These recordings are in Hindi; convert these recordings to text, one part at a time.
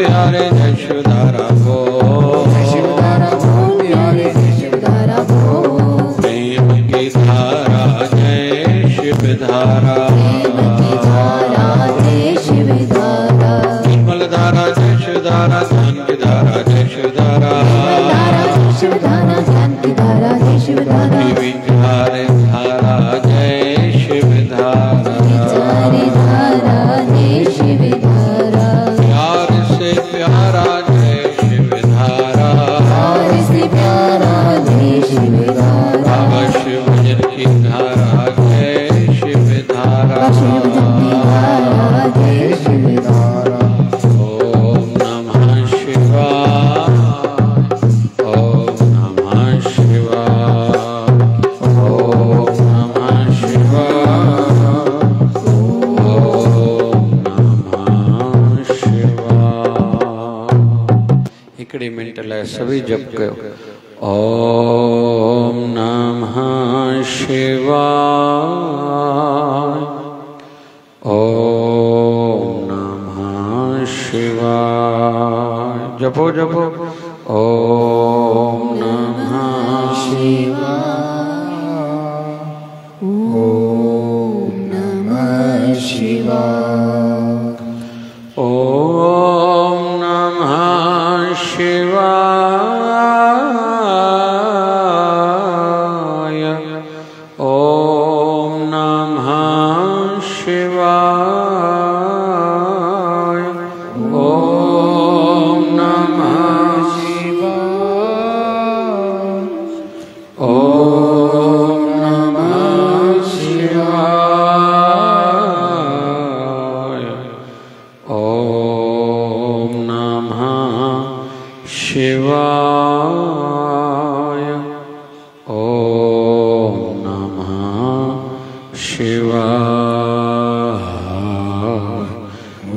प्यारे जय शिवधारा बोल, शिवधारा बोल प्यारे जय शिवधारा बोल। प्रेम की धारा जय शिवधारा, जय शिवधारा। निर्मल धारा जय शिवधारा, ज्ञान की धारा जय शिवधारा, शिवधारा ज्ञान की धारा जय शिवधारा। विचारे धारा जय शिवधारा, धारा जय शिवधारा। प्यार से प्यारा जय शिवधारा, प्यार से प्यारा जय शिवधारा। अवश्य भजन की धारा जय शिवधारा, जय शिवधारा। ओम नमः शिवाय, ओम नमः शिवाय, ओम नमः शिवाय, ओम नमः शिवाय। हिकड़ी मिनट लाइ सभी जप कयो। ओम नमः शिवाय, ओम नमः शिवाय। जपो जपो। ओम नमः शिवाय, ओम नमः शिवाय। ओम नमः शिवाय, ओम नमः शिवाय, ओम नमः शिवाय, ओम नमः शिवाय, ओम नमः शिवाय, ओम नमः शिवाय,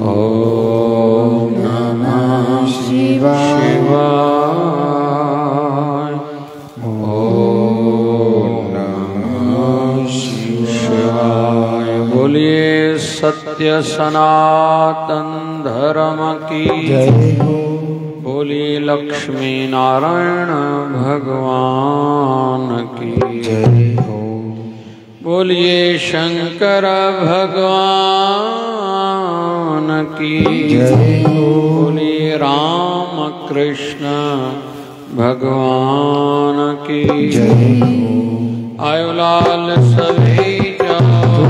ओम नमः शिवाय, ओम नमः शिवाय। बोलिए सत्य सनातन धर्म की जय हो। बोलिए लक्ष्मी नारायण भगवान की जय हो। बोलिए शंकर भगवान की जय हो। बोलिए राम कृष्ण भगवान की जय हो। आयो लाल सभी जाओ।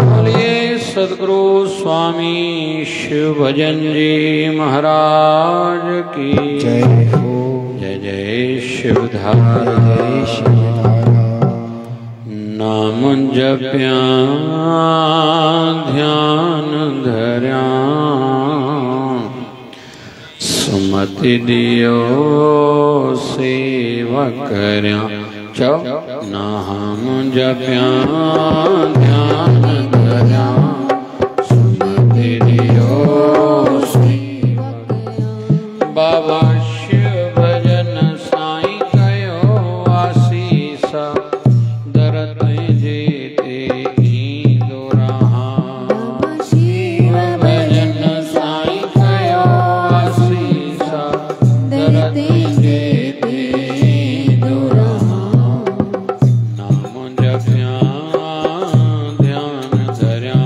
बोलिए सद्गुरु स्वामी शिव भजन जी महाराज की जय हो। जय जय शिवधारा, जय शिवधारा। नाम जप्या ध्यान धर्या, सुमति दियो सेवा करया। चौ नाम जप्या ध्यान धर्या, सुमति दियो सेवा करया। बाबा शिव भजन साईं कयो आसीसा, दरत जेते ईंदो रहा। शिव भजन साईं कयो आसीसा, दरत जेते ईंदो रहा। नाम जप्या ध्यान धर्या,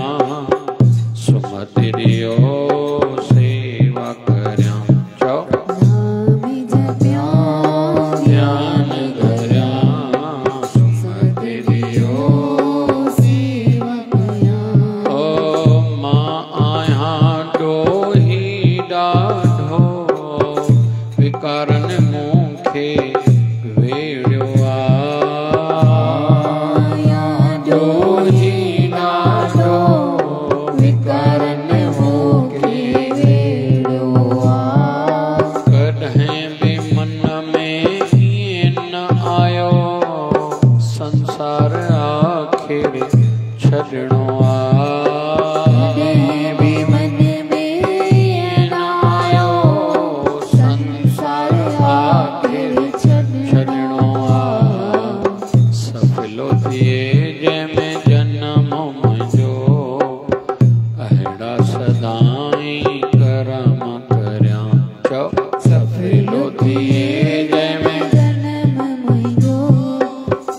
करम करया चौ सफलो थिए जय में जन्म मुइयो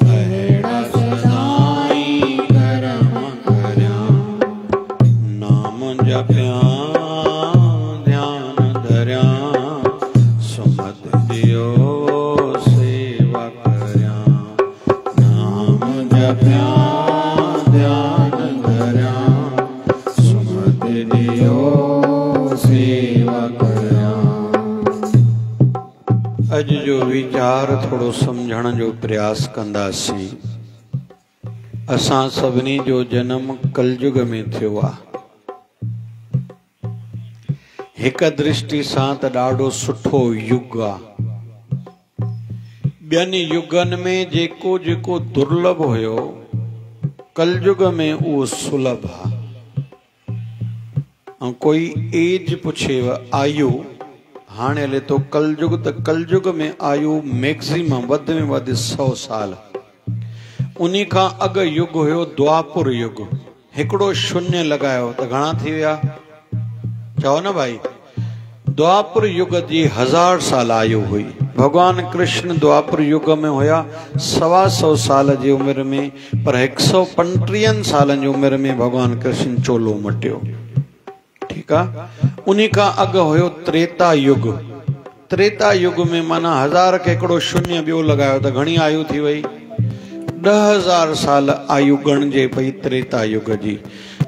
अहेड़ा सदाई करम करया नाम जप्या ध्यान धरया सुमत दियो सेवा करया नाम जप्या ध्यान धरया सुमत दियो सेवा करया। अज जो विचार थोड़ो समझण जो प्रयास कंदासीं। असां सभिनी जो जन्म कलयुग में थियो आ। हिक दृष्टि सां त ॾाढो सुठो युग आ। ॿियनि युगनि में जेको जेको दुर्लभ हुयो कलयुग में उहो सुलभ आ। ऐं कोई एज पुछेव आयु हाणे हले तो कलयुग त कलयुग में आयु मैक्सिमम वध में वध 100 साल। उन्हीं खां अॻु युग हुयो द्वापुर युग। हिकिड़ो शून्य लॻायो त घणा थी विया चओ न भाई। द्वापुर युग जी 1000 साल आयु हुई। भगवान कृष्ण द्वापुर युग में हुया 125 साल जी उम्र में, पर 135 सालनि जी उम्र में भगवान कृष्ण चोलो मटियो। ठीक है। उन्हीं का अग हुयो त्रेता युग। त्रेता युग में माना 1000 के एकड़ो शून्य बियो लगायो तो घणी आयु थी वही 10,000 साल आयु गणजे पई त्रेता युग जी।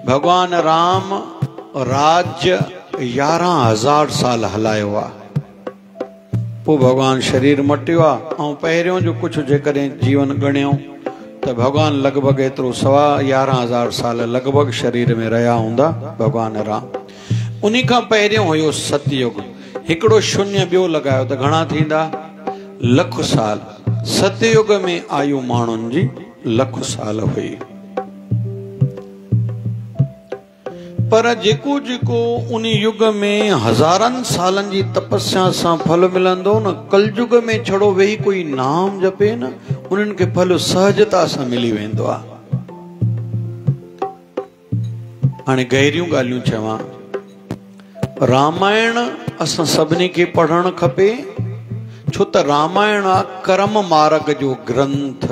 भगवान राम राज्य 11,000 साल हलायो आ। पो भगवान शरीर मटियो आ। ऐं पहिरियों जो कुछ जेकॾहिं जीवन गण्यो तो भगवान लगभग एतिरो 11,000 साल लगभग शरीर में रहा हूंदा भगवान राम। उन्हीं का पहिरियों हुयो सतयुग। हिकिड़ो शून्य बियो लगायो तो घणा थींदा 1,00,000 साल। सतयुग में आयु माण्हुनि जी 1,00,000 साल हुई। पर जेको जेको उन युग में 1000 सालन जी तपस्या सां फल मिलंदो न, कलयुग में छड़ो वेही कोई नाम जपे न उन्हनि खे फल सहजता सां मिली वेंदो आहे। हाणे गहरियूं ॻाल्हियूं चवां। रामायण असां सभिनी खे पढ़णु खपे, छो त रामायण आहे कर्म मार्ग जो ग्रंथ।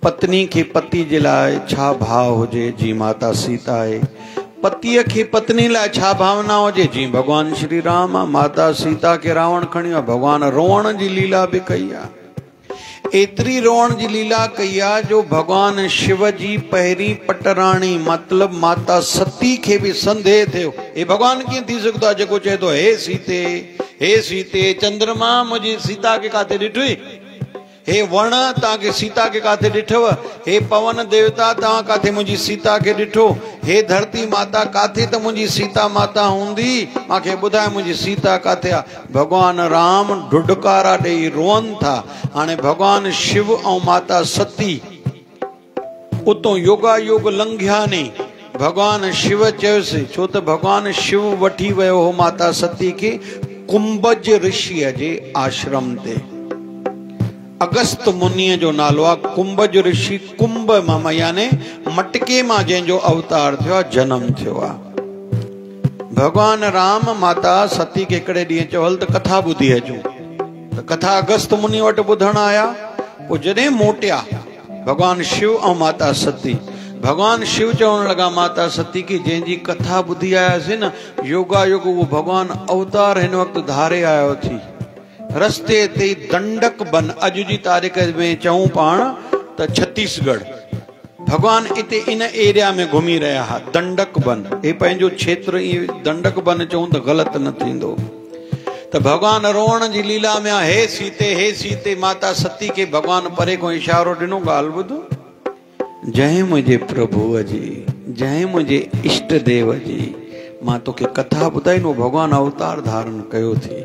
पत्नी खे पति जे लाइ छा भाव हुजे जी माता सीता आहे, पतीअ खे पत्नी लाइ छा भावना हुजे जी भगवान श्री राम आहे। माता सीता खे रावण खणी आहे, भगवान रोअण जी लीला बि कई आहे। एतरी रोअण जी लीला कई आहे जो भगवान शिव जी पहिरीं पटराणी मतलब माता सती खे भी संदेह थियो। हे भगवान कीअं थी सघंदो आहे जेको चए थो हे सीते चंद्रमा मुंहिंजी सीता खे काथे ॾिठुई, हे वण तव्हांखे सीता खे काथे ॾिठव, हे पवन देवता तव्हां काथे मुंहिंजी सीता खे ॾिठो, हे धरती माता काथे त मुंहिंजी सीता माता हूंदी, मूंखे ॿुधाए मुंहिंजी सीता काथे आहे। भगवान राम ढुढकारा ॾेई रोअनि था। हाणे भगवान शिव ऐं माता सती उतो योगा योग लंघिया नी। भगवान शिव चयोसि, छो त भगवान शिव वठी वियो हो माता सती खे कुंभज ऋषिअ जे आश्रम ते। अगस्त मुनिअ जो नालो आहे कुंभज ऋषि। कुंभ मां याने मटके मां जंहिंजो अवतार थियो आहे, जन्म थियो आहे। भगवान राम माता सती खे हिकिड़े ॾींहुं चयो हल त कथा ॿुधी अचूं। त कथा अगस्त मुनि वटि ॿुधण आया। पोइ जॾहिं मोटिया भगवान शिव ऐं माता सती, भगवान शिव चवण लॻा माता सती की जंहिंजी कथा ॿुधी आयासीं न योगा योग उहो भगवान अवतार हिन वक़्तु धारे आयो थी। रस्ते ते दंडक बन अॼु जी तारीख़ में चऊं पाण त छत्तीसगढ़ भगवान इते इन एरिया में घुमी रहा हा। दंडक बन हे पंहिंजो क्षेत्र दंडक बन चऊं त ग़लति न थींदो। त भगवान रोअण जी लीला में हे सीते माता सती के भगवान परे को इशारो ॾिनो ॻाल्हि ॿुध। जय मुंहिंजे प्रभुअ जी, जय मुंहिंजे इष्ट देव जी, मां तोखे कथा ॿुधाईंदो भगवान अवतार धारण कयो थी।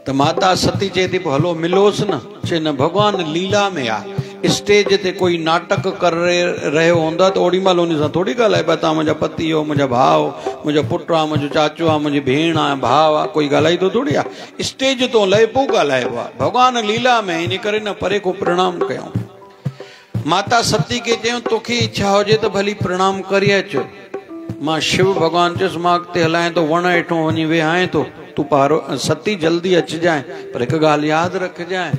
त माता सती चए थी पोइ हलो मिलोसि न। चए न भगवान लीला में आहे। स्टेज ते कोई नाटक करे रहियो हूंदा त ओॾी महिल उन सां थोरी ॻाल्हाइबा तव्हां मुंहिंजा पति हो, मुंहिंजा भाउ, मुंहिंजो पुटु आहे, मुंहिंजो चाचो आहे, मुंहिंजी भेण आहे, भाउ आहे, कोई ॻाल्हाईंदो थोरी आहे। स्टेज तो लहे पोइ ॻाल्हाइबो आहे। भगवान लीला में इन करे न परे को प्रणाम कयूं। माता सती खे चयूं तोखे इच्छा हुजे त भली प्रणाम करे अच। मां शिव भगवान चुस मां अॻिते हलाए तो वण हेठों वञी वेहाए तो तू पारो सती जल्दी अच जाए, पर एक गाल याद रख जाए,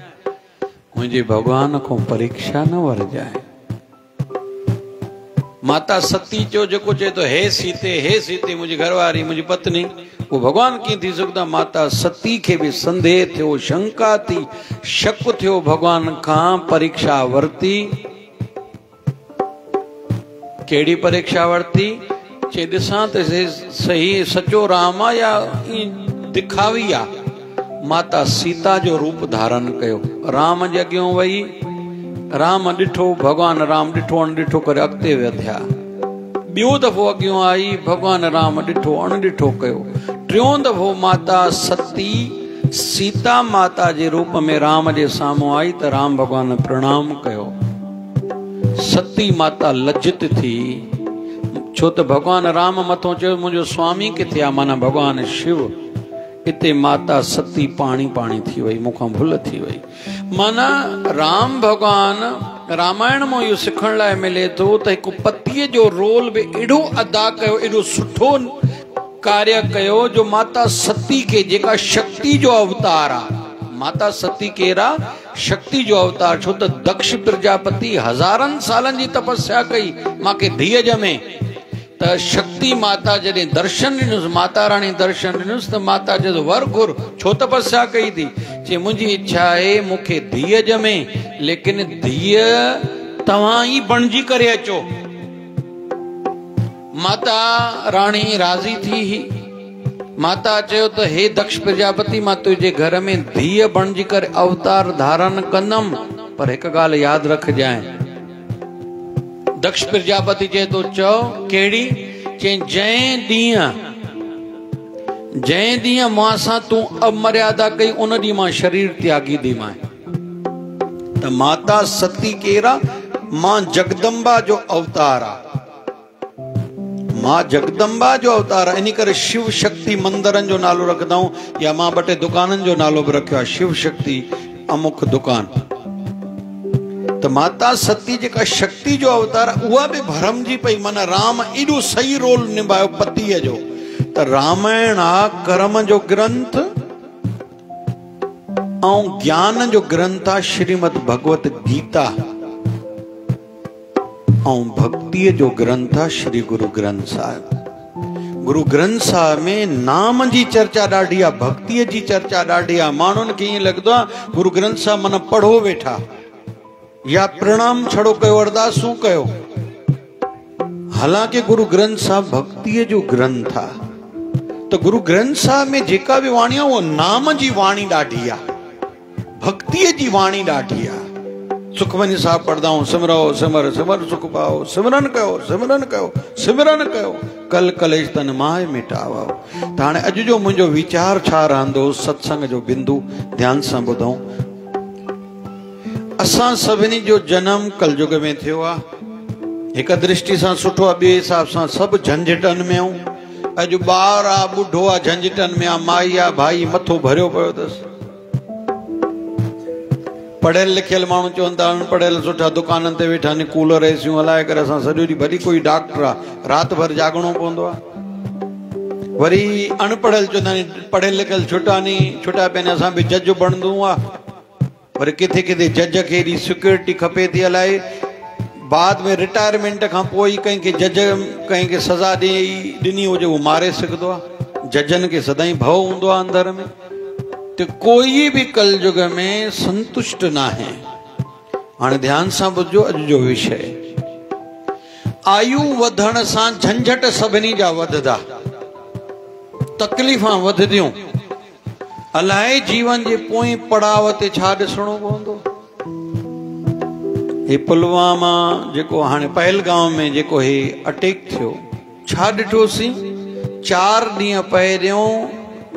मुझे भगवान को परीक्षा न वर जाए। माता सती चो जो चे तो हे सीते मुझी घरवारी मुझी पत्नी, वो भगवान की थी सकता। माता सती के भी संदेह थियो, शंका थी, शक थियो भगवान का, परीक्षा वर्ती। केड़ी परीक्षा वर्ती? चे दिसां ते सही सचो राम आ या दिखावी आ। माता सीता जो रूप धारण कयो, राम जे अॻियों वही, राम ॾिठो, भगवान राम ॾिठो अणॾिठो करे अॻिते वधिया। ॿियो दफ़ो अॻियों आई, भगवान राम ॾिठो अणॾिठो कयो। टियों दफ़ो माता सती सीता माता जे रूप में राम जे साम्हूं आई त राम भगवान प्रणाम कयो। सती माता लज्जित थी, छो त भगवान राम मथों चयो मुंहिंजो स्वामी किथे आहे, माना भगवान शिव। इते माता सती पाणी पाणी थी वई, मूंखां भुल थी वई। माना राम भगवान रामायण में इहो सिखण लाइ मिले थो त हिकु पतीअ जो रोल बि एॾो अदा कयो, एॾो सुठो कार्य कयो जो माता सती के, जेका शक्ति जो अवतार आ। माता सती केरा? शक्ति जो अवतार। छो त दक्ष प्रजापति हज़ारनि सालनि जी तपस्या कई मांखे धीअ ॼमे, त शक्ति माता जॾहिं दर्शन ॾिनुसि, माता रानी दर्शन ॾिनुसि त माता जो वर घुर, छो तपस्या कई थी? चे मुंहिंजी इच्छा आहे मूंखे धीअ ॼमे, लेकिन धीअ तव्हां ई बणिजी करे अचो। माता रानी राज़ी थी। माता चयो त हे दक्ष प्रजापति, मां तुंहिंजे घर में धीअ बणिजी करे अवतार धारण कंदमि, पर हिकु ॻाल्हि यादि रखजांइ। दक्ष प्रजापति चए तो चओ केड़ी? चे जंहिं ॾींहुं मां सां तूं अमर्यादा कई उन ॾींहुं मां शरीर त्यागी दीमांइ। त माता सती केरा? मां जगदम्बा जो अवतार आ। मां जगदम्बा जो अवतार आहे। इन करे शिव शक्ति मंदिरनि जो नालो रखंदा आहियूं, या मां ॿ टे दुकाननि जो नालो बि रखियो आहे, शिव शक्ति अमुक दुकान। त माता सती जेका शक्ति जो अवतार, उहा बि भरमजी पई। माना राम एॾो सही रोल निभायो पतीअ जो। त रामायण आ कर्म जो ग्रंथ ऐं ज्ञान जो ग्रंथ आ श्रीमद भगवत गीता, ऐं भक्तिअ जो ग्रंथ आ श्री गुरु ग्रंथ साहिब। गुरु ग्रंथ साहिब में नाम जी चर्चा ॾाढी आहे, भक्तिअ जी चर्चा ॾाढी आहे। माण्हुनि खे ईअं लॻंदो आहे गुरु ग्रंथ साहिब माना पढ़ो वेठा, या प्रणाम छड़ो कयो, अरदासूं कयो। हालांकि गुरु ग्रंथ साहिब भक्तिअ जो ग्रंथ आ। तो गुरु ग्रंथ साहिब में जेका भी वाणी आहे, उहो नाम जी वाणी ॾाढी आहे, भक्तिअ जी वाणी ॾाढी आहे। सुखमनी साहिब पढ़ंदा आहियूं, सिमरो सिमर सिमर सुख पाओ, सिमरन कयो सिमरन कयो सिमरन कयो, कल कलेश तन माए मिटाओ। त हाणे अॼु जो मुंहिंजो वीचार छा रहंदो, सत्संग जो बिंदु ध्यान सां ॿुधूं। असां सभिनी जो जन्म कलयुग में थियो आहे। हिक दृष्टि सां सुठो आहे, ॿिए हिसाब सां सभु झंझटनि में आहियूं। अॼु ॿार आहे, ॿुढो आहे, झंझटनि में आहे, माई आहे, भाई मथो भरियो पियो अथसि। पढ़ियल लिखियल माण्हू चवनि था अनपढ़ियल सुठा दुकाननि ते वेठा आहिनि, कूलर एसियूं हलाए करे असां सॼो ॾींहुं। भली कोई डॉक्टर आहे, राति भर जागणो पवंदो आहे। वरी अनपढ़ियल चवंदा आहिनि पढ़ियल लिखियल छुटा पहिने असां बि जज बणंदो आहे। वरी किथे किथे जज खे एॾी सिक्योरिटी खपे थी अलाए, बाद में रिटायरमेंट खां पोइ कंहिंखे जज कंहिंखे सज़ा ॾिनी हुजे उहो मारे सघंदो आहे। जजनि खे सदाईं भउ हूंदो आहे अंदर में। तो कोई भी कलयुग में संतुष्ट ना है। हाणे ध्यान सां ॿुधो अॼु जो विषय। आयु वधण सां झंझट सभिनी जा वधदा, तकलीफ़ां वधदियूं। अलाए जीवन जे पोइ पड़ाव ते छा ॾिसणो पवंदो। हे पुलवामा जेको हाणे पहलगाम में जेको हे अटैक थियो, छा ॾिठोसीं? 4 ॾींहं पहिरियों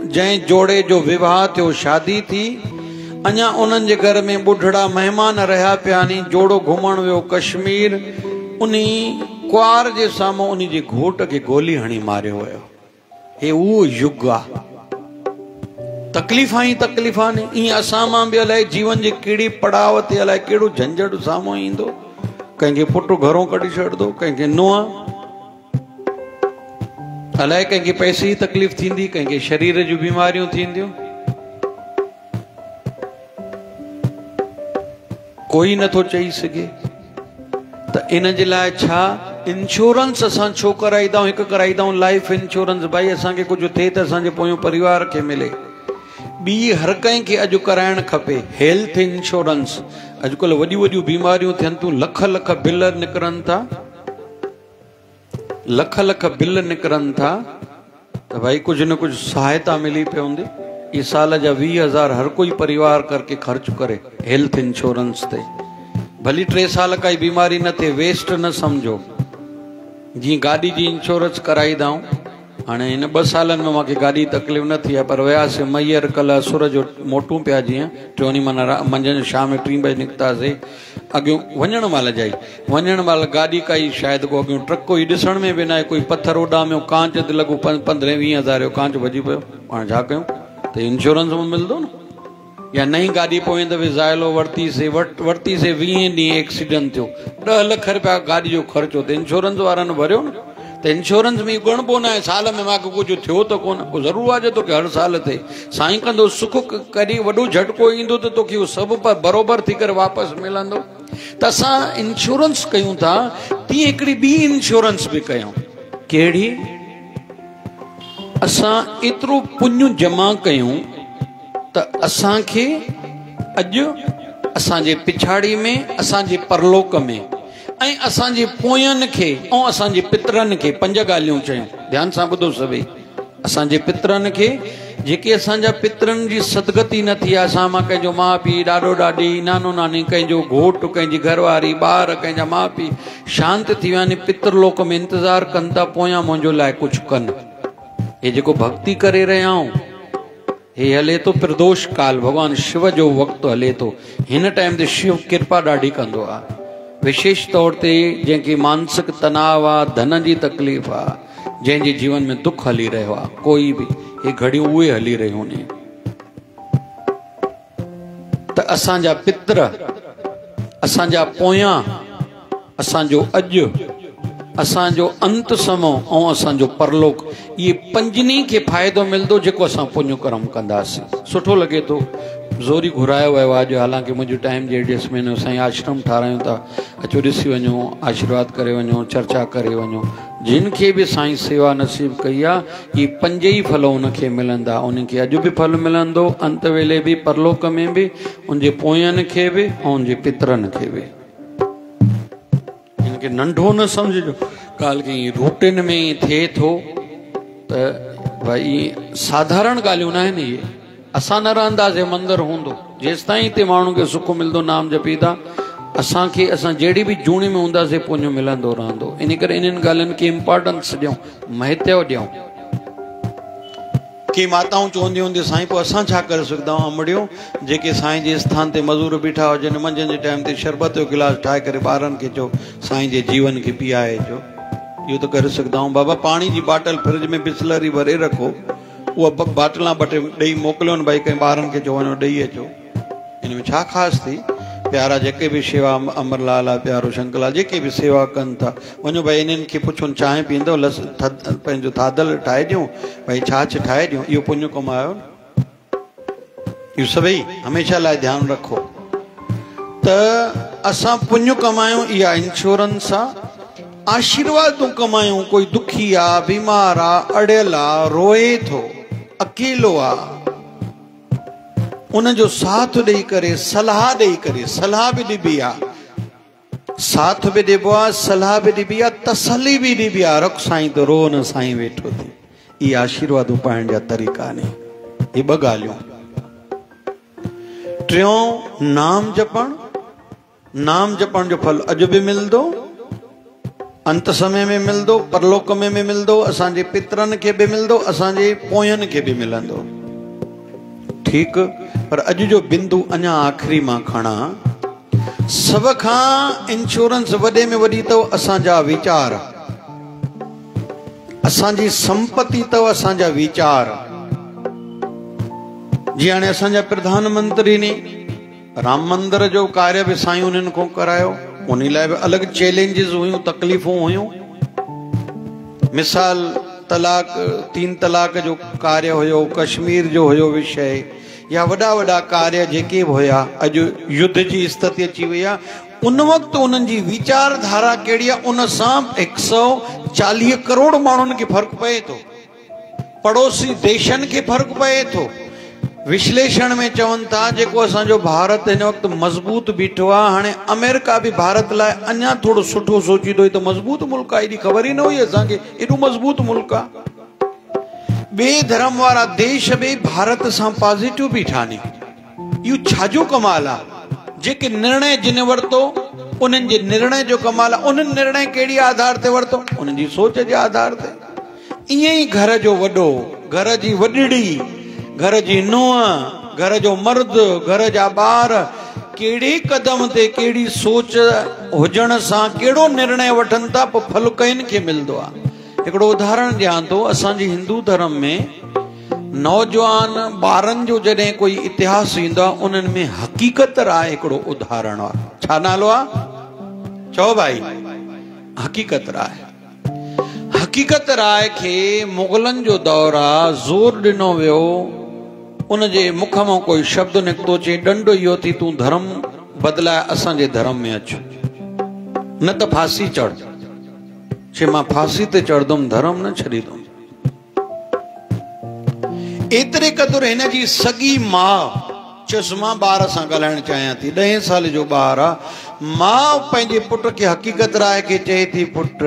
जंहिं जोड़े जो विवाह थियो, शादी थी, अञा उन्हनि जे घर में ॿुढड़ा महिमान रहिया पिया नी। जोड़ो घुमण वियो कश्मीर, उन कुंवार जे साम्हूं उन जे घोट खे गोली हणी मारियो वियो। हे उहो युग आहे, तकलीफ़ां ई तकलीफ़ां ने। ईअं असां मां बि अलाए जीवन जे कहिड़ी पड़ाव ते अलाए कहिड़ो झंझट साम्हूं ईंदो। कंहिंखे पुटु घरों कढी छॾंदो, कंहिंखे नुंहुं, अलाए कंहिंखे पैसे जी तकलीफ़ थींदी, कंहिंखे शरीर जूं बीमारियूं थींदियूं, कोई नथो चई सघे। त इन जे लाइ छा इंश्योरेंस असां छो कराईंदा आहियूं? हिकु कराईंदा आहियूं लाइफ इंश्योरेंस, भाई असांखे कुझु थिए त असांजे पोयों परिवार खे मिले। ॿी हर कंहिंखे अॼु कराइणु खपे हेल्थ इंश्योरेंस। अॼुकल्ह वॾियूं वॾियूं बीमारियूं थियनि थियूं, लख लख बिल निकिरनि था, लख लख बिल निकिरनि था, त भाई कुझु न कुझु सहायता मिली पई हूंदी। ये साल जा 20,000 हर कोई परिवार करके खर्च करे हेल्थ इंश्योरेंस ते। भली 3 साल काई बीमारी न थे, वेस्ट न समझो। जी गाड़ी जी इंश्योरेंस कराईंदा आहियूं, हाणे इन 2 सालनि में मूंखे गाॾी तकलीफ़ न थी आहे, पर वियासीं मैयर कल्ह असुर जो मोटूं पिया, जीअं टियों माना मंझंदि शाम जो 3 बजे निकितासीं। अॻियों वञण महिल जाई वञण महिल गाॾी काई शायदि को अॻियों ट्रक कोई ॾिसण में बि न आहे, कोई पथर उॾामियो, कांच ते लॻो 15-20 जो कांच भॼी पियो। हाणे छा कयूं? त इंश्योरेंस में मिलंदो न। या नई गाॾी पोइ दफ़े ज़ाइलो वरितीसीं 20 ॾींहं एक्सीडेंट थियो, 10 लख रुपया गाॾी जो ख़र्चो, त इंश्योरेंस वारनि भरियो न। त इंश्योरेंस में ॻणिबो न आहे साल में मूंखे कुझु थियो त कोन, पोइ ज़रूरु आहे जो तोखे हर साल थिए। साईं कंदो सुख, कॾहिं वॾो झटको ईंदो त तोखे उहो सभु पर बराबरि थी करे वापसि मिलंदो। त असां इंश्योरेंस कयूं था, तीअं हिकिड़ी ॿी इंश्योरेंस बि कयूं। कहिड़ी? असां एतिरो पुञ जमा कयूं त असांखे अॼु असांजे पिछाड़ी में, असांजे परलोक में ऐं असांजे पोयनि खे ऐं असांजे पितरनि खे 5 ॻाल्हियूं चयूं। ध्यान सां ॿुधो सभई। असांजे पितरनि खे, जेके असांजा पितरनि जी सदगति न थी आहे, असां मां कंहिंजो माउ पीउ, ॾाॾो ॾाॾी, नानो नानी, कंहिंजो घोटु, कंहिंजी घरवारी, ॿार, कंहिंजा माउ पीउ शांत थी विया आहिनि, पितरलोक में इंतज़ारु कनि था पोयां मुंहिंजो लाइ कुझु कनि। हे जेको भक्ति करे रहिया आहियूं, हे हले तो प्रदोष काल, भगवान शिव जो वक़्तु हले तो। हिन टाइम ते शिव कृपा ॾाढी कंदो आहे, विशेष तौर ते जंहिंखे मानसिक तनाव आहे, धन जी तकलीफ़ आहे, जंहिंजे जीवन में दुख हली रहियो आहे, कोई बि हे घड़ियूं उहे हली रहियूं आहिनि। त असांजा पितर, असांजा पोयां, असांजो अॼु, असांजो अंत समय ऐं असांजो परलोक, इहे 5 खे फ़ाइदो मिलंदो जेको असां पुण्य कर्म कंदासीं। सुठो लॻे थो, ज़ोरी घुरायो वियो आहे अॼु, हालांकि मुंहिंजो टाइम जे एडजस्ट में न, साईं आश्रम ठारायूं था, अचो ॾिसी वञो, आशीर्वाद करे वञो, चर्चा करे वञो। जिन खे बि साईं सेवा नसीब कई आहे, इहे 5 ई फल उनखे मिलंदा। उनखे अॼु बि फल मिलंदो, अंत वेले बि, परलोक में बि, उनजे पोयनि खे बि ऐं उनजे पितरनि खे बि। इनखे नंढो न सम्झिजो, ॻाल्हि की रूटीन में थिए थो त भाई साधारण ॻाल्हियूं न आहिनि इहे। असां न रहंदासीं, मंदरु हूंदो, जेसि ताईं हिते माण्हू खे सुख मिलंदो, नाम जपीदा, असांखे असां जहिड़ी बि जूणी में हूंदासीं पुण्य मिलंदो रहंदो। इन करे इन्हनि ॻाल्हियुनि खे इम्पोर्टेंस ॾियूं, महत्व ॾियूं। की माताऊं चवंदियूं हूंदियूं, साईं पोइ असां छा करे सघंदा आहियूं? अमड़ियूं जेके साईं जे स्थान ते मज़ूर बीठा हुजनि, मंझंदि जे टाइम ते शरबत जो गिलास ठाहे करे ॿारनि खे चओ, साईं जे जीवन खे पीआरे अचो। इहो त करे सघंदा आहियूं। बाबा पाणी जी बाटल फ्रिज में बिस्लरी भरे रखो, उहा बाटलां 2 टे ॾेई मोकिलियो न, भाई कंहिं ॿारनि खे चओ वञो ॾेई अचो। इन में छा ख़ासि थी? प्यारा जेके बि शेवा, अमरलाल आहे, प्यारो शंकरलाल, जेके बि सेवा कनि था, वञो भाई इन्हनि खे पुछो चांहि पीअंदव, पंहिंजो थाधल ठाहे ॾियूं, भाई छाछ ठाहे ॾियूं, इहो पुण्य कमायो न। इहो सभई हमेशह लाइ ध्यानु रखो त असां पुण्य कमायूं, इहा इंश्योरेंस आहे। आशीर्वादूं कमायूं, कोई दुखी आहे, बीमार आहे, अड़ियल आहे, रोए थो, अकेलो आहे, उनजो साथ ॾेई करे, सलाह ॾेई करे, सलाह बि ॾिबी आहे, साथ बि ॾिबो आहे, सलाह बि ॾिबी आहे, तसली बि ॾिबी आहे। रुख साईं त रो न, साईं वेठो थी। इहे आशीर्वादूं पाइण जा तरीक़ा आहिनि। इहे 2 ॻाल्हियूं। टियों, नाम जपण। नाम जपण जो फल अॼु बि मिलंदो, अंत समय में मिलंदो, परलोक में बि मिलंदो, असांजे पितरनि खे बि मिलंदो, असांजे पोयनि खे बि मिलंदो। ठीकु, पर अॼु जो बिंदु अञा आख़िरी मां खणा। सभ खां इंश्योरेंस वॾे में वॾी अथव असांजा वीचार, असांजी संपत्ति अथव असांजा वीचार। जीअं हाणे असांजा प्रधानमंत्री ने राम मंदिर जो कार्य बि साईं उन्हनि खां करायो, उन लाइ बि अलॻि चैलेंजिस हुयूं, तकलीफ़ूं हुयूं। मिसाल तलाक 3 तलाक जो कार्य हुयो, कश्मीर जो हुयो विषय, या वॾा वॾा कार्य जेके बि हुया, अॼु युद्ध जी स्थिति अची वई आहे, उन वक़्तु उन्हनि जी वीचारधारा कहिड़ी आहे, उन सां 140 करोड़ माण्हुनि खे फ़र्क़ु पए थो, पड़ोसी देशनि खे फ़र्क़ु पए थो। विश्लेषण में चवनि था जेको असांजो भारत हिन वक़्तु मज़बूत बीठो आहे, हाणे अमेरिका बि भारत लाइ अञा थोरो सुठो सोचींदो, त मज़बूत मुल्क आहे, एॾी ख़बर ई न हुई असांखे एॾो मज़बूत मुल्क आहे। ॿिए धर्म वारा देश बि भारत सां पॉज़िटिव बीठा आहिनि। इहो छाजो कमाल आहे? जेके निर्णय जिन वरितो उन्हनि जे निर्णय जो कमाल आहे। उन्हनि निर्णय कहिड़ी आधार ते वरितो? उन्हनि जी सोच जे आधार ते। ईअं ई घर जो वॾो, घर जी वॾड़ी, घर जी नुंहुं, घर जो मर्द, घर जा ॿार कहिड़े क़दम ते कहिड़ी सोच हुजण सां कहिड़ो निर्णय वठनि था, पोइ फल कइन खे मिलंदो आहे। हिकिड़ो उदाहरण ॾियां थो, असांजे हिंदू धर्म में नौजवान ॿारनि जो जॾहिं कोई इतिहास ईंदो आहे, उन्हनि में हक़ीक़त राय हिकिड़ो उदाहरण आहे। छा नालो आहे? चओ भाई। हक़ीक़त राय। हक़ीक़त राय खे मुग़लनि जो दौर आहे, ज़ोर ॾिनो वियो, उन जे मुख मां कोई शब्द निकितो, चई डंडो इहो थी, तूं धर्म बदिलाए असांजे धर्म में अच, न त फांसी चढ़। चई मां फांसी ते चढ़ंदुमि, धर्म न छॾींदुमि। एतिरे क़दुरु हिन जी सॻी माउ चयुसि, मां ॿार सां ॻाल्हाइणु चाहियां थी, 10 साल जो ॿारु आहे। माउ पंहिंजे पुट खे हक़ीक़त राय खे चए थी, पुट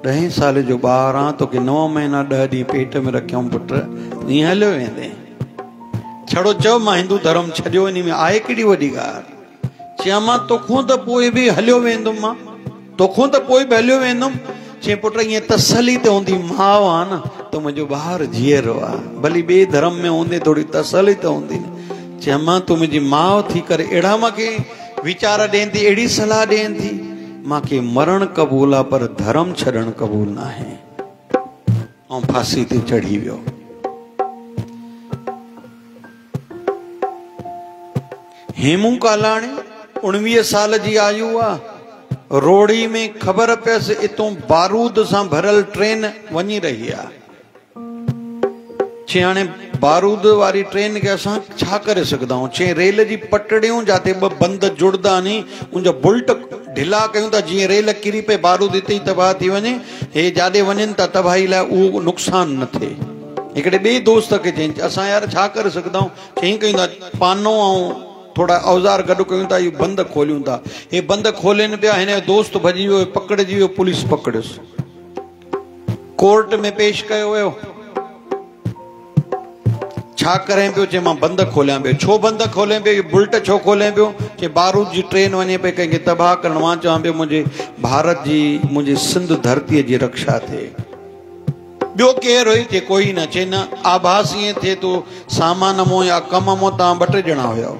10 साल जो ॿारु आहे, तोखे 9 महीना 10 ॾींहं पेट में रखियऊं, पुट ईअं हलियो वेंदे। छड़ो चओ मां हिंदू धर्म छॾियो, इन में आहे कहिड़ी वॾी ॻाल्हि? चयां मां तोखां त पोइ बि हलियो वेंदुमि, मां तोखां त पोइ बि हलियो वेंदुमि। चई पुट ईअं तसली त हूंदी, माउ आहे न, त मुंहिंजो ॿारु जीअरो आहे, भली ॿिए धर्म में हूंदे थोरी तसली त हूंदी न। चयां मां तूं मुंहिंजी माउ थी करे अहिड़ा मूंखे वीचार ॾियनि थी, अहिड़ी सलाह ॾियनि थी, मूंखे मरण क़बूल आहे पर धर्म छॾणु क़बूल न आहे। ऐं फांसी ते चढ़ी वियो। हेमू कालाणी 19 साल जी आयु आहे, रोड़ी में ख़बर पियसि इतों बारूद सां भरियल ट्रेन वञी रही आहे। चई हाणे बारूद वारी ट्रेन खे असां छा करे सघंदा आहियूं? चई रेल जी पटड़ियूं जिते 2 बंद जुड़दा नी, उनजा बुल्ट ढिला कयूं था, जीअं रेल किरी पे बारूद हिते ई तबाह थी वञे, हे जाॾे वञनि था तबाही लाइ उहो नुक़सान न थिए। हिकिड़े ॿिए दोस्त खे चई, असां यार छा करे सघंदा आहियूं? चई कयूं था, पानो ऐं थोड़ा औज़ार गॾु कयूं था, इहो बंद खोलियूं था। हे बंद खोलनि पिया, हिन जो दोस्त भॼी वियो, पकड़िजी वियो, पुलिस पकड़ियोसि, कोर्ट में पेश कयो वियो। छा करें पियो? चई मां बंद खोलियां पियो। छो बंद खोलें पियो? बुल्ट छो खोलें पियो? चई बारूद जी ट्रेन वञे पई, कंहिंखे तबाह करणु। मां चवां पियो मुंहिंजे भारत जी, मुंहिंजी सिंध धरतीअ जी रक्षा थिए। ॿियो केरु हुई? चई कोई न। चई न, आभास ईअं थिए थो सामान मो या कम मो तव्हां 2 टे ॼणा हुया।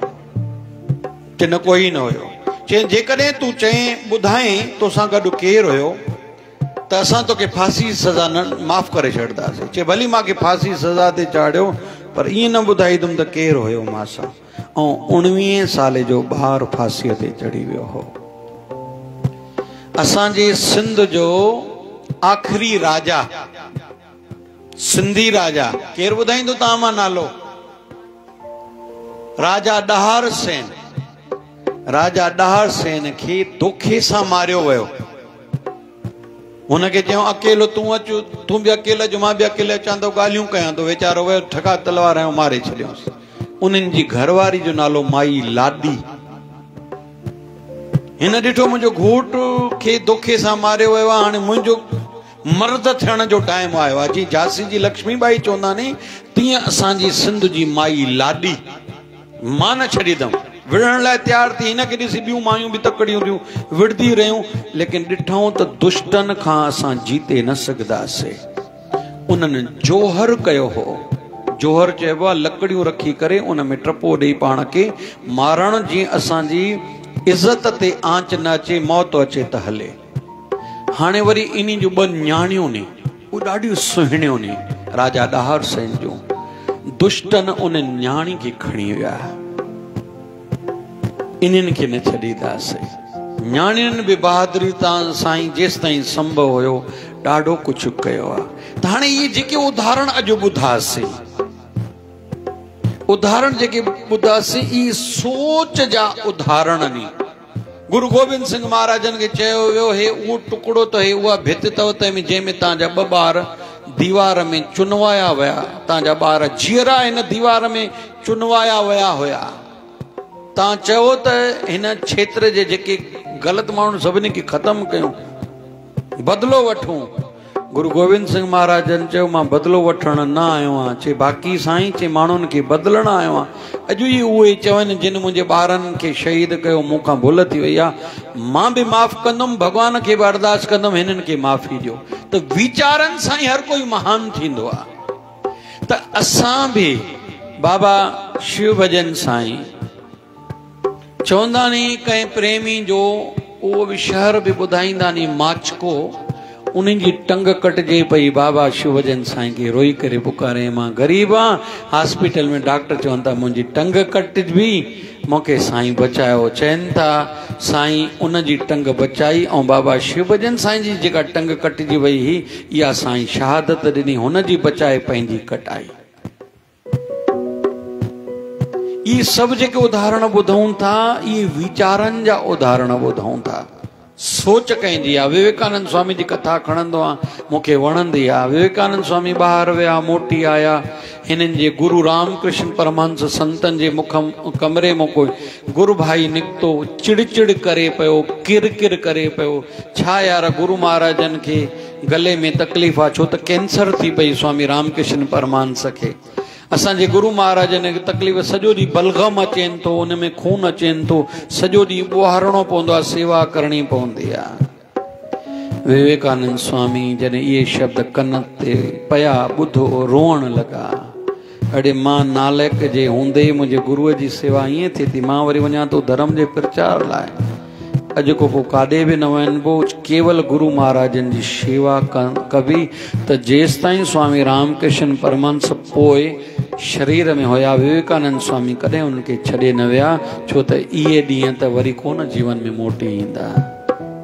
चई न कोई न हुयो। चई जेकॾहिं तूं चई ॿुधाई तोसां गॾु केरु हुयो त असां तोखे फांसी सज़ा न माफ़ करे छॾींदासीं। चई भली मूंखे फांसी सज़ा ते चाढ़ियो, पर ईअं न ॿुधाईंदुमि त केरु हुयो मां सां। ऐं 19 साल जो ॿारु फांसीअ ते चढ़ी वियो हो। असांजे सिंध जो आख़िरी राजा, सिंधी राजा केरु ॿुधाईंदो तव्हां मां नालो? राजा ॾहार सेन। राजा ॾहार सेन खे धोखे सां मारियो वियो। हुनखे चयो अकेलो तूं अचु, तूं बि अकेलो अचु, मां बि अकेले अचां थो, ॻाल्हियूं कयां थो। वीचारो वियो, ठका तलवार ऐं मारे छॾियोसि। उन्हनि जी घरवारी जो नालो माई लाडी। हिन ॾिठो मुंहिंजो घोट खे धोखे सां मारियो वियो आहे, हाणे मुंहिंजो मर्द थियण जो टाइम आयो आहे। जीअं झांसी जी लक्ष्मीबाई चवंदा नी, तीअं असांजी सिंध जी माई लाडी, मां न छॾींदमि। विढ़ण लाइ तैयार थी, हिनखे ॾिसी ॿियूं मायूं बि तकड़ियूं थियूं, विढ़दी रहियूं, लेकिन ॾिठऊं त दुष्टनि खां असां जीते न सघंदासीं। उन्हनि जोहर कयो हो। जोहर चइबो आहे लकड़ियूं रखी करे उन में टपो ॾेई पाण खे मारण, जीअं असांजी इज़त ते आंच न अचे, मौत अचे त हले। हाणे वरी इन जूं 2 न्याणियूं नी, उहे ॾाढियूं सुहिणियूं नी, राजा ॾहार सेन जूं। दुष्टनि उन न्याणी खे खणी विया। इन्हनि खे न छॾींदासीं। न्याणियुनि बि बहादुरी तां साईं जेसि ताईं संभव हुयो ॾाढो कुझु कयो आहे। त हाणे इहे जेके उदाहरण अॼु ॿुधासीं, उदाहरण जेके ॿुधासीं इहे सोच जा उदाहरण नी। गुरु गोबिंद सिंह महाराजन खे चयो वियो, हे उहो टुकड़ो त हे उहा भित अथव जंहिंमें तव्हांजा 2 ॿार दीवार में चुनवाया विया, तव्हांजा ॿार जीअरा हिन दीवार में चुनवाया विया हुया। तव्हां चयो त हिन क्षेत्र जे जेके ग़लति माण्हू सभिनी खे ख़तमु कयूं, बदिलो वठूं। गुरु गोबिंद सिंह महाराजन चयो, मां बदिलो वठण न आयो आहियां। चे बाक़ी साईं, चे माण्हुनि खे बदिलण आयो आहियां। अॼु ई उहे चवनि जिन मुंहिंजे ॿारनि खे शहीद कयो, मूंखां भुल थी वई आहे, मां बि माफ़ कंदुमि, भॻवान खे बि अरदास कंदुमि हिननि खे माफ़ी ॾियो। त वीचारनि सां ई हर कोई महान थींदो आहे। त असां बि बाबा शिव भजन साईं चवंदा नी, कंहिं प्रेमी जो उहो बि शहर बि ॿुधाईंदा नी माचको, उन्हनि जी टंग कटिजे पई। बाबा शिव भजन साईं खे रोई करे पुकारे, मां ग़रीब आहियां, हॉस्पिटल में डॉक्टर चवनि था मुंहिंजी टंग कटिजी, मूंखे साईं बचायो। चवनि था साईं उन जी टंग बचाई, ऐं बाबा शिव भजन साईं जी जेका टंग कटिजी वई हुई, इहा साईं शहादत ॾिनी, हुन जी बचाए पंहिंजी कटाई। इहे सभु जेके उदाहरण ॿुधूं था, इहे वीचारनि जा उदाहरण ॿुधूं था, सोच कंहिंजी आहे। विवेकानंद स्वामी जी कथा खणंदो आहे, मूंखे वणंदी आहे। विवेकानंद स्वामी ॿाहिरि विया, मोटी आया, हिननि जे गुरु रामकृष्ण परमहंस संतनि जे कमरे में कोई गुरु भाई निकितो, चिड़ करे पियो, किर करे पियो। छा यार, गुरु महाराजनि खे गले में तकलीफ़ आहे, छो त कैंसर थी पई स्वामी रामकृष्ण परमहंस खे। असांजे गुरु महाराजनि खे तकलीफ़, सॼो ॾींहुं बलगम अचेनि थो, उन में खून अचेनि थो, सॼो ॾींहुं ॿोहारणो पवंदो आहे, सेवा करणी पवंदी आहे। विवेकानंद स्वामी जॾहिं इहे शब्द कन ते पिया ॿुधो, रोअण लॻा। अड़े मां नालायक जे हूंदे मुंहिंजे गुरूअ जी सेवा ईअं थिए थी, मां वरी वञा थो धर्म जे प्रचार लाइ। अॼु को पोइ काॾे बि न वञिबो, केवल गुरु महाराजनि जी शेवा कबी। त जेसि ताईं स्वामी रामकृष्ण परमहंस पोइ शरीर में हुया, विवेकानंद स्वामी कॾहिं उनखे छॾे न विया, छो त इहे ॾींहं त वरी कोन जीवन में मोटी ईंदा।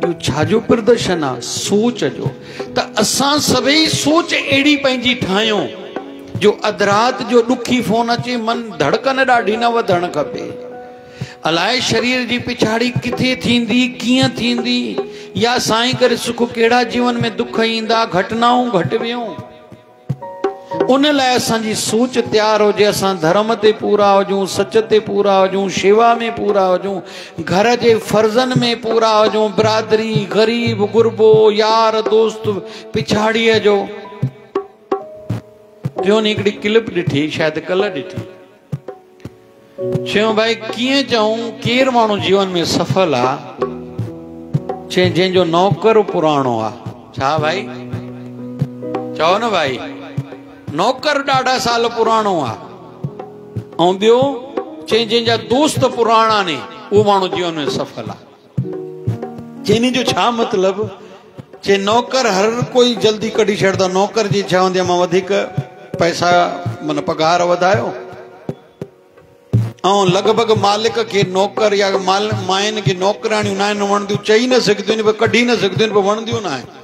इहो छाजो प्रदर्शन आहे? सोच जो। त असां सभई सोच अहिड़ी पंहिंजी ठाहियूं जो अधु राति जो ॾुखी फोन अचे, मन धड़कन ॾाढी न वधणु खपे। अलाए शरीर जी पिछाड़ी किथे थींदी, कीअं थींदी, या साईं करे सुख कहिड़ा जीवन में दुख ईंदा, घटनाऊं घटिबियूं। उन लाइ असांजी सोच तयारु हुजे, असां धर्म ते पूरा हुजूं, सच ते पूरा हुजूं, शेवा में पूरा हुजूं, घर जे फर्ज़नि में पूरा हुजूं, बिरादरी, ग़रीब, गुरबो, यार दोस्त पिछाड़ीअ जो। टियों ॾींहुं हिकिड़ी क्लिप ॾिठी, शायदि कल्ह ॾिठी। चयूं भाई कीअं चऊं केरु माण्हू जीवन में सफल आहे? चई जंहिंजो नौकर पुराणो आहे। छा भाई? चओ न भाई, नौकर ॾाढा साल पुराणो आहे। ऐं ॿियो चई जंहिंजा दोस्त पुराणा ने, उहो माण्हू जीवन में सफल आहे। चइनी जो छा मतिलबु? चई नौकर हर कोई जल्दी कढी छॾंदो, नौकर जी छा हूंदी आहे, मां वधीक पैसा मन पघार वधायो, ऐं लॻभॻि मालिक खे नौकर या माइनि खे नौकराणियूं न आहिनि वणंदियूं, चई न सघंदियूं, कढी न सघंदियूं, पर वणंदियूं न आहिनि।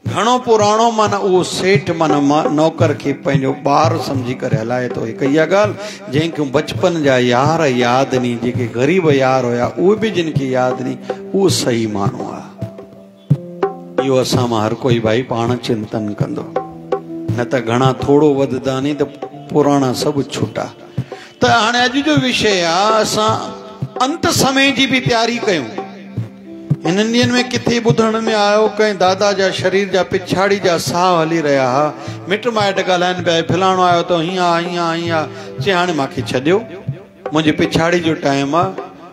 घणो पुराणो माना उहो सेठ माना नौकर खे पंहिंजो ॿार सम्झी करे हलाए थो। हिकु इहा ॻाल्हि, जंहिंखे बचपन जा यार यादि नी, जेके ग़रीब यार हुया उहे बि जिन खे यादि नी, उहो सही माण्हू आहे। इहो असां मां हर कोई भाई पाण चिंतन कंदो, न त घणा थोरो वधंदा नी त पुराणा सभु छुटा। त हाणे अॼु जो विषय आहे, असां अंत समय जी बि तयारी कयूं। हिननि ॾींहंनि में किथे ॿुधण में आयो, कंहिं दादा जा शरीर जा पिछाड़ी जा साह हली रहिया हुआ, मिट माइट ॻाल्हाइनि पिया, फलाणो आयो त हीअं चए हाणे मूंखे छॾियो, मुंहिंजी पिछाड़ी जो टाइम आहे,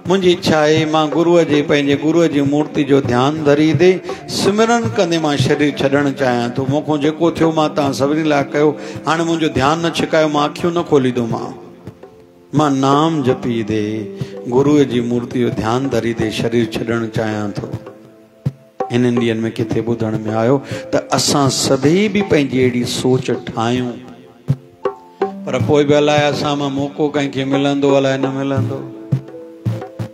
मुंहिंजी इच्छा आहे मां गुरूअ जे पंहिंजे गुरूअ जी मूर्ति जो ध्यानु धरी दे सिमरन कंदे मां शरीर छॾणु चाहियां थो। मूंखां जेको थियो मां तव्हां सभिनी लाइ कयो, हाणे मुंहिंजो ध्यानु न छिकायो, मां अखियूं न खोलींदोमांव, मां नाम जपी दे गुरूअ जी मूर्ति जो ध्यानु धरी दे शरीर छॾणु चाहियां थो। हिननि ॾींहंनि में किथे ॿुधण में आयो त असां सभई बि पंहिंजी अहिड़ी सोच ठाहियूं, पर पोइ बि अलाए असां मां मौक़ो कंहिंखे मिलंदो अलाए न मिलंदो।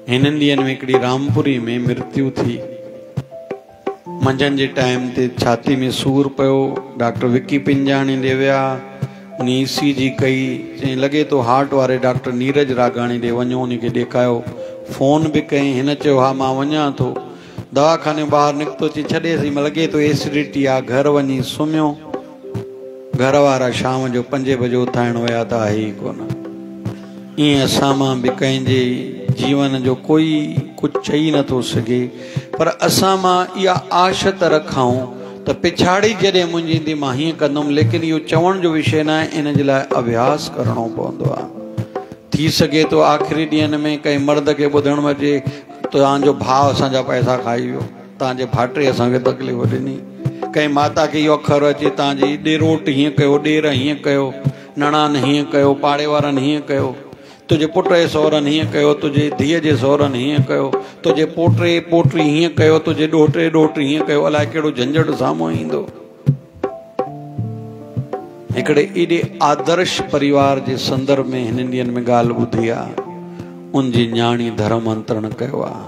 हिननि ॾींहंनि में हिकिड़ी रामपुरी में मृत्यु थी, मंझंदि जे टाइम ते छाती में सूर पियो, डॉक्टर विकी पिंजाणी ॾे विया, उन ECG कई, चई लॻे तो हार्ट वारे डॉक्टर नीरज रागाणी ॾे वञो, उनखे ॾेखारियो। फोन भी कई, हिन चयो हा मां वञा थो। दवाखाने ॿाहिरि निकितो, चई छॾेसि, लॻे तो एसिडिटी आहे, घर वञी सुम्हियो। घर वारा शाम जो 5 बजे उथाइण विया त आहे ई कोन। ईअं असां मां बि कंहिंजे जीवन जो कोई कुझु चई नथो सघे, पर असां मां इहा आश त रखूं त पिछाड़ी जॾहिं मुंहिंजी ईंदी मां हीअं कंदुमि, लेकिन इहो चवण जो विषय न आहे, इन जे लाइ अभ्यास करणो पवंदो आहे। थी सघे तो आख़िरी ॾींहंनि में कंहिं मर्द खे ॿुधण में अचे तव्हांजो भाउ असांजा पैसा खाई वियो, तव्हांजे भाइटे असांखे तकलीफ़ ॾिनी, कंहिं माता खे इहो अखर अचे तव्हांजी ॾेरोट हीअं कयो, ॾेर हीअं कयो, नणान हीअं कयो, पाड़े वारनि हीअं कयो, तुंहिंजे पुट जे सहुरनि हीअं कयो, तुंहिंजे धीअ जे सहुरनि हीअं कयो, तुंहिंजे पोटे पोटी हीअं कयो, तुंहिंजे ॾोहिटे ॾोहिटी हीअं कयो, अलाए कहिड़ो झंझट साम्हूं ईंदो। हिकिड़े एॾे आदर्श परिवार जे संदर्भ में हिन ॾींहंनि में ॻाल्हि ॿुधी आहे, उनजी न्याणी धर्म अंतरण कयो आहे,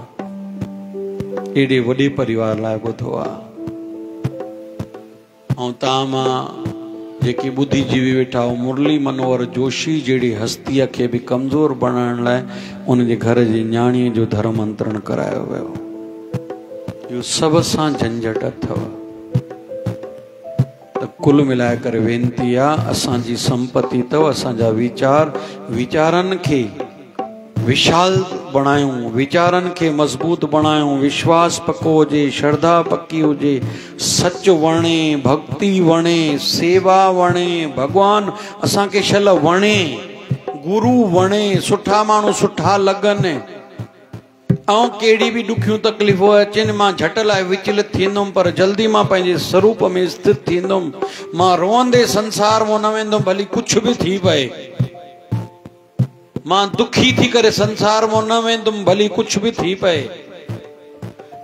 एॾे वॾे परिवार लाइ ॿुधो आहे। ऐं तव्हां मां जेकी ॿुधीजीवी वेठा हो, मुरली मनोहर जोशी जहिड़ी हस्तीअ खे बि कमज़ोर बणाइण लाइ उनजे घर जी न्याणीअ जो धर्म अंतरण करायो वियो। इहो सभ सां झंझट अथव। त कुल मिलाए करे वेनती आहे, असांजी संपत्ति अथव, असांजा वीचारनि खे विशाल बणायूं, वीचारनि खे मज़बूत बणायूं, विश्वास पको हुजे, श्रद्धा पक्की हुजे, सच वणे, भक्ति वणे, सेवा वणे, भगवान असांखे शल वणे, गुरु वणे, सुठा माण्हू सुठा लॻनि, ऐं कहिड़ी बि ॾुखियूं तकलीफ़ूं अचनि मां झट लाइ विचलित थींदुमि, पर जल्दी मां पंहिंजे स्वरूप में स्थित थींदुमि। मां रोअंदे संसार में न वेंदुमि, भली कुझु बि थी पए। मां दुखी थी करे संसार में न वेंदुमि, भली कुझु बि थी पए।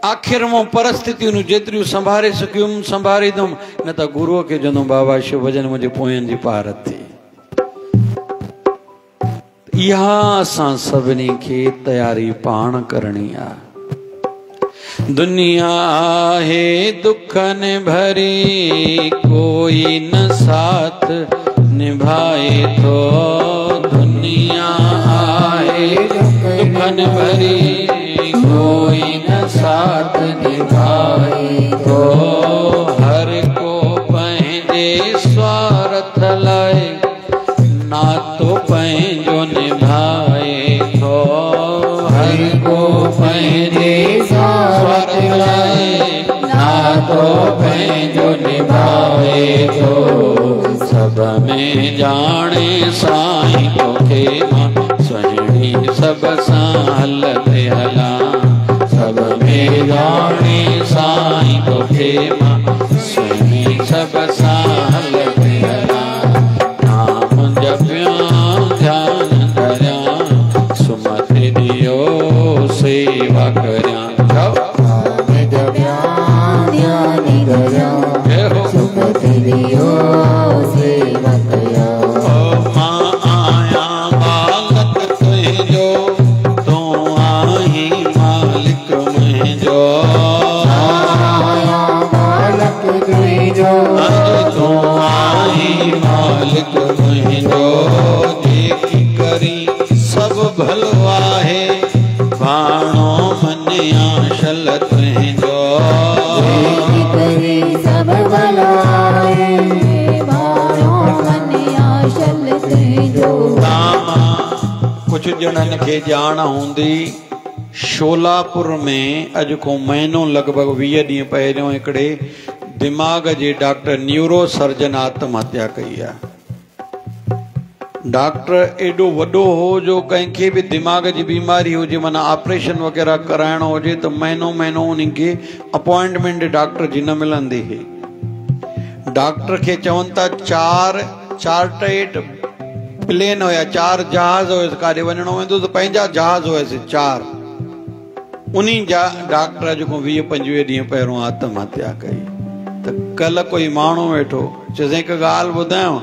आख़िर मां परिस्थितियूं जेतिरियूं संभाले सघियुमि संभालींदुमि, न त गुरूअ खे चवंदुमि बाबा शिव भजन मुंहिंजे पोयनि जी पार थी। इहा असां सभिनी खे तयारी पाण करणी आहे। दुनिया है दुखन भरी, कोई न साथ निभाए तो, दुनिया है दुखन भरी, कोई न साथ निभाए तो, हर को पंहिंजे स्वार्थ लाए, ना तो पंहिंजो निभाए तो, हर को पंहिंजे स्वार्थ लाए, ना तो पंहिंजो निभाए तो, सब में जाने साईं तोखे मां, सुहिणी सब सां हलते हला, सब में जाने साईं तोखे मां, सुहिणी सब सां हलते हला, नाम जपियां ध्यान धरियां, सुमति दियो सेवा करियां, नाम जपियां ध्यान धरियां, सुमति दियो सेवा करियां। मां आया बालक तुंहिंजो, तूं आहीं मालिक मुंहिंजो, आया बालक तुंहिंजो, तूं आहीं मालिक मुंहिंजो, जेकी करी सब भलो आहे, भाणो मनिया शल तुंहिंजो, जेकी करी सब भलो आहे, भाणो मनिया शल तुंहिंजो। कुछ ॼणनि खे ॼाण हूंदी, शोलापुर में अॼु को महीनो लॻभॻि 20 ॾींहं पहिरियों हिकिड़े दिमाग़ जे डॉक्टर न्यूरो सर्जन आत्महत्या कई आहे। डॉक्टर एॾो वॾो हो जो कंहिंखे बि दिमाग़ जी बीमारी हुजे, माना ऑपरेशन वग़ैरह कराइणो हुजे त महीनो उनखे अपॉइंटमेंट डॉक्टर जी न मिलंदी हुई। डॉक्टर खे चवनि था 4 चार्टर्ड प्लेन हुया, 4 जहाज हुयसि, काॾे वञिणो वेंदो त पंहिंजा जहाज हुयसि 4। उन्हीं जा डॉक्टर जेको 20-25 ॾींहं पहिरियों आत्महत्या कई। त कल्ह कोई माण्हू वेठो चयोसि हिकु ॻाल्हि ॿुधायांव,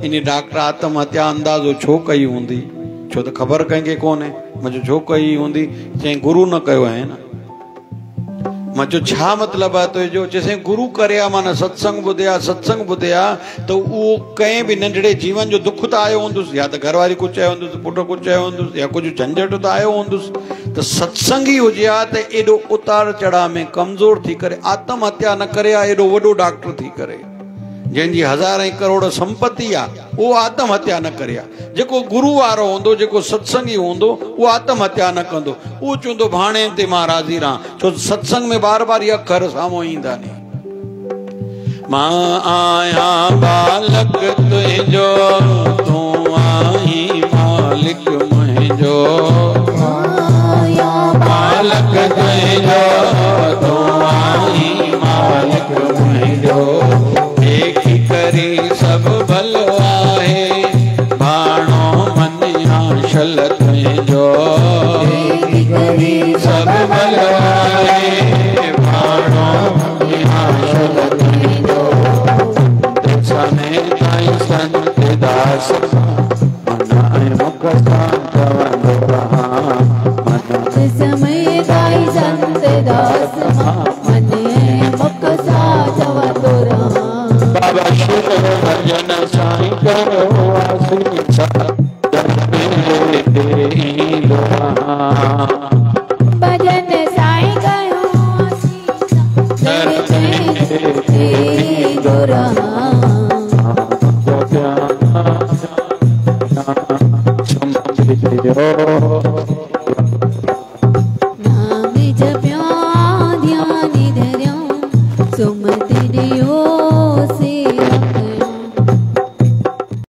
इन डॉक्टर आत्महत्या अंदाज़ो छो कई हूंदी, छो त ख़बर कंहिंखे कोन्हे, मुंहिंजो छो कई हूंदी। चई गुरू न कयो आहे न। मां जो छा मतलब आहे तुंहिंजो? चइसई गुरु करया माना सत्संग ॿुधिया त उहो कंहिं बि नंढड़े जीवन जो दुख त आयो हूंदुसि, या त घरवारी कुझु चयो हूंदुसि, पुट कुझु चयो हूंदुसि, या कुझु झंझट त आयो हूंदुसि, त सत्संग ई हुजे हा त एॾो उतार चढ़ाव में कमज़ोर थी करे आत्महत्या न करे हा, एॾो वॾो डॉक्टर थी करे जंहिंजी हज़ार ऐं करोड़ संपत्ति आहे उहो आत्महत्या न करे हा। जेको गुरु वारो हूंदो, जेको सत्संगी हूंदो, उहो आत्महत्या न कंदो। उहो चवंदो भाणे ते मां राज़ी रहां, छो सत्संग में बार बार इहा अखर साम्हूं ईंदा नी। मां आहियां बालक तुंहिंजो, तूं आहीं मालिक मुंहिंजो। बालक तुंहिंजो, तूं आहीं मालिक मुंहिंजो। देखी करी सब भलो आहे, भाणो मनिया शल तुंहिंजो। देखी करी सब भलो आहे, भाणो मनिया शल तुंहिंजो। दर्शने ताईं संत दास मन मुख सां चवंदो रहां, मन समय ताईं संत दास मन मुख सां चवंदो रहां। बाबा शिव भजन साईं करो आसीसा, भजन साईं करो